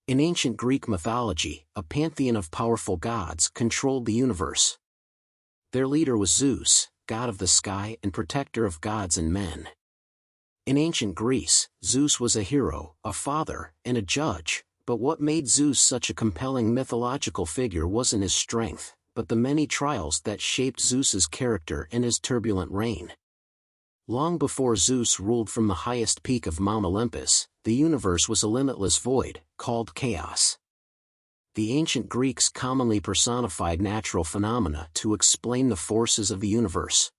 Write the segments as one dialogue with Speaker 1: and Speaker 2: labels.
Speaker 1: In ancient Greek mythology, a pantheon of powerful gods controlled the universe. Their leader was Zeus, god of the sky and protector of gods and men. In ancient Greece, Zeus was a hero, a father, and a judge, but what made Zeus such a compelling mythological figure wasn't his strength, but the many trials that shaped Zeus's character and his turbulent reign. Long before Zeus ruled from the highest peak of Mount Olympus, the universe was a limitless void, called chaos. The ancient Greeks commonly personified natural phenomena to explain the forces of the universe.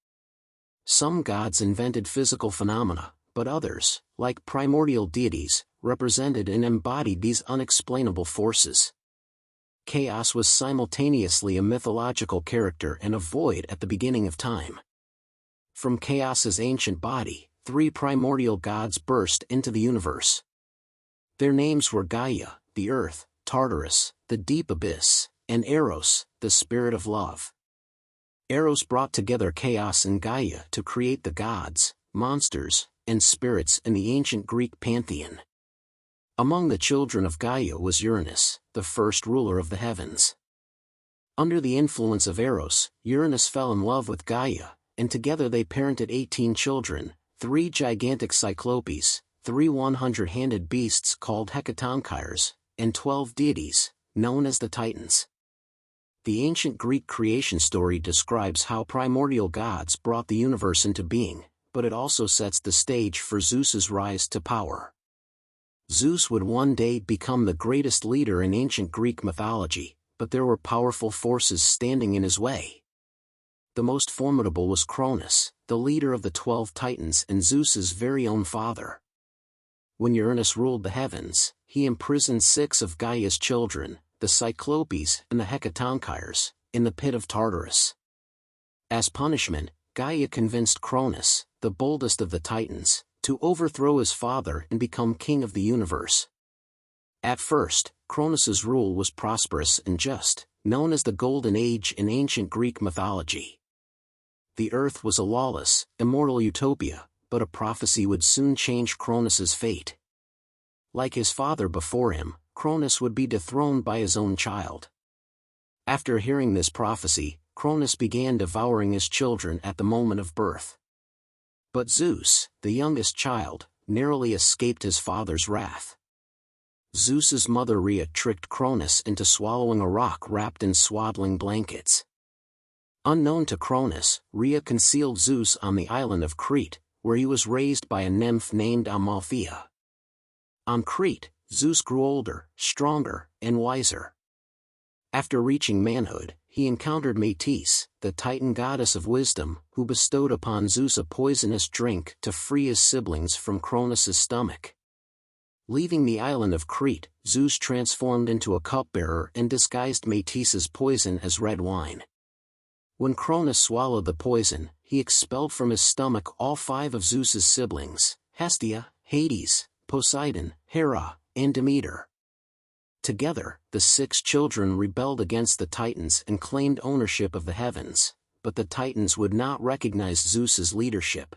Speaker 1: Some gods invented physical phenomena, but others, like primordial deities, represented and embodied these unexplainable forces. Chaos was simultaneously a mythological character and a void at the beginning of time. From chaos's ancient body, 3 primordial gods burst into the universe. Their names were Gaia, the earth, Tartarus, the deep abyss, and Eros, the spirit of love. Eros brought together chaos and Gaia to create the gods, monsters, and spirits in the ancient Greek pantheon. Among the children of Gaia was Uranus, the first ruler of the heavens. Under the influence of Eros, Uranus fell in love with Gaia, and together they parented 18 children, 3 gigantic cyclopes, 3 100-handed beasts called hekatonchires, and 12 deities, known as the Titans. The ancient Greek creation story describes how primordial gods brought the universe into being, but it also sets the stage for Zeus's rise to power. Zeus would one day become the greatest leader in ancient Greek mythology, but there were powerful forces standing in his way. The most formidable was Cronus, the leader of the 12 Titans and Zeus's very own father. When Uranus ruled the heavens, he imprisoned 6 of Gaia's children, the Cyclopes and the Hekatonchires, in the pit of Tartarus. As punishment, Gaia convinced Cronus, the boldest of the Titans, to overthrow his father and become king of the universe. At first, Cronus's rule was prosperous and just, known as the Golden Age in ancient Greek mythology. The earth was a lawless, immortal utopia, but a prophecy would soon change Cronus's fate. Like his father before him, Cronus would be dethroned by his own child. After hearing this prophecy, Cronus began devouring his children at the moment of birth. But Zeus, the youngest child, narrowly escaped his father's wrath. Zeus's mother Rhea tricked Cronus into swallowing a rock wrapped in swaddling blankets. Unknown to Cronus, Rhea concealed Zeus on the island of Crete, where he was raised by a nymph named Amalthea. On Crete, Zeus grew older, stronger, and wiser. After reaching manhood, he encountered Metis, the Titan goddess of wisdom, who bestowed upon Zeus a poisonous drink to free his siblings from Cronus's stomach. Leaving the island of Crete, Zeus transformed into a cupbearer and disguised Metis's poison as red wine. When Cronus swallowed the poison, he expelled from his stomach all 5 of Zeus's siblings, Hestia, Hades, Poseidon, Hera, and Demeter. Together, the 6 children rebelled against the Titans and claimed ownership of the heavens, but the Titans would not recognize Zeus's leadership.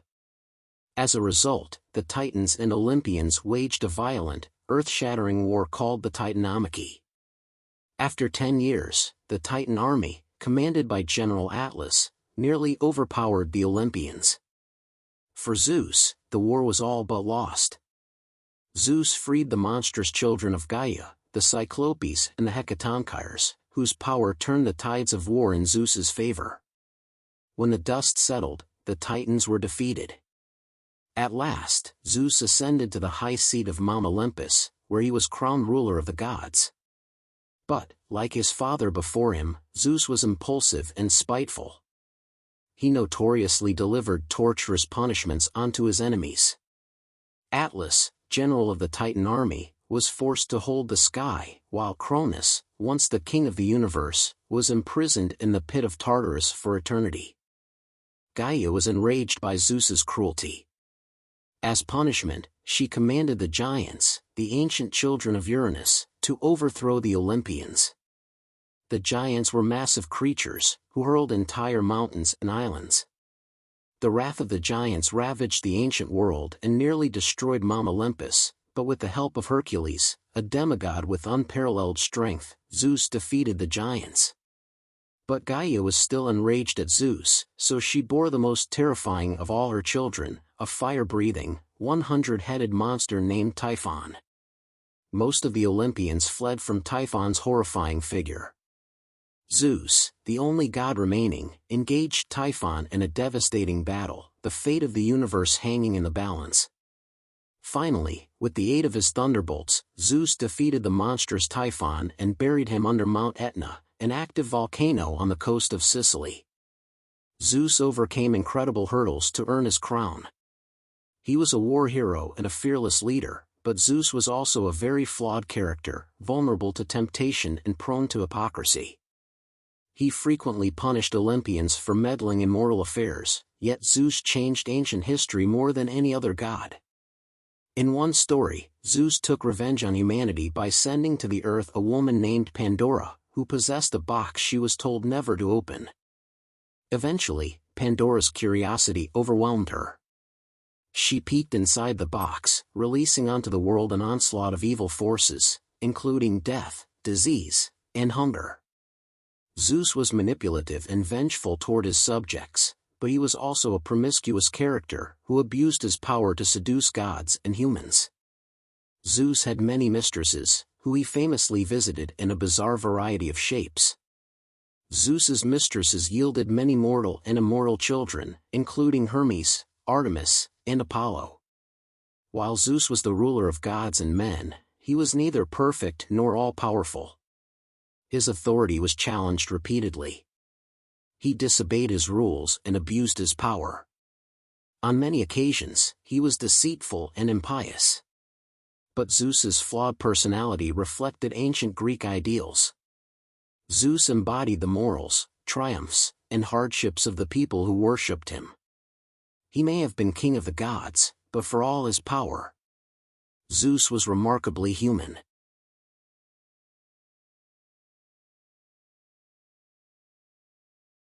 Speaker 1: As a result, the Titans and Olympians waged a violent, earth-shattering war called the Titanomachy. After 10 years, the Titan army, commanded by General Atlas, nearly overpowered the Olympians. For Zeus, the war was all but lost. Zeus freed the monstrous children of Gaia, the Cyclopes and the Hekatonchires, whose power turned the tides of war in Zeus's favor. When the dust settled, the Titans were defeated. At last, Zeus ascended to the high seat of Mount Olympus, where he was crowned ruler of the gods. But, like his father before him, Zeus was impulsive and spiteful. He notoriously delivered torturous punishments onto his enemies. Atlas, general of the Titan army, was forced to hold the sky, while Cronus, once the king of the universe, was imprisoned in the pit of Tartarus for eternity. Gaia was enraged by Zeus's cruelty. As punishment, she commanded the giants, the ancient children of Uranus, to overthrow the Olympians. The giants were massive creatures, who hurled entire mountains and islands. The wrath of the giants ravaged the ancient world and nearly destroyed Mount Olympus, But with the help of Hercules, a demigod with unparalleled strength, Zeus defeated the giants. But Gaia was still enraged at Zeus, so she bore the most terrifying of all her children, a fire-breathing, 100-headed monster named Typhon. Most of the Olympians fled from Typhon's horrifying figure. Zeus, the only god remaining, engaged Typhon in a devastating battle, the fate of the universe hanging in the balance. Finally, with the aid of his thunderbolts, Zeus defeated the monstrous Typhon and buried him under Mount Etna, an active volcano on the coast of Sicily. Zeus overcame incredible hurdles to earn his crown. He was a war hero and a fearless leader, but Zeus was also a very flawed character, vulnerable to temptation and prone to hypocrisy. He frequently punished Olympians for meddling in mortal affairs, yet Zeus changed ancient history more than any other god. In one story, Zeus took revenge on humanity by sending to the earth a woman named Pandora, who possessed a box she was told never to open. Eventually, Pandora's curiosity overwhelmed her. She peeked inside the box, releasing onto the world an onslaught of evil forces, including death, disease, and hunger. Zeus was manipulative and vengeful toward his subjects, but he was also a promiscuous character who abused his power to seduce gods and humans. Zeus had many mistresses, who he famously visited in a bizarre variety of shapes. Zeus's mistresses yielded many mortal and immortal children, including Hermes, Artemis, and Apollo. While Zeus was the ruler of gods and men, he was neither perfect nor all-powerful. His authority was challenged repeatedly. He disobeyed his rules and abused his power. On many occasions, he was deceitful and impious. But Zeus's flawed personality reflected ancient Greek ideals. Zeus embodied the morals, triumphs, and hardships of the people who worshipped him. He may have been king of the gods, but for all his power, Zeus was remarkably human.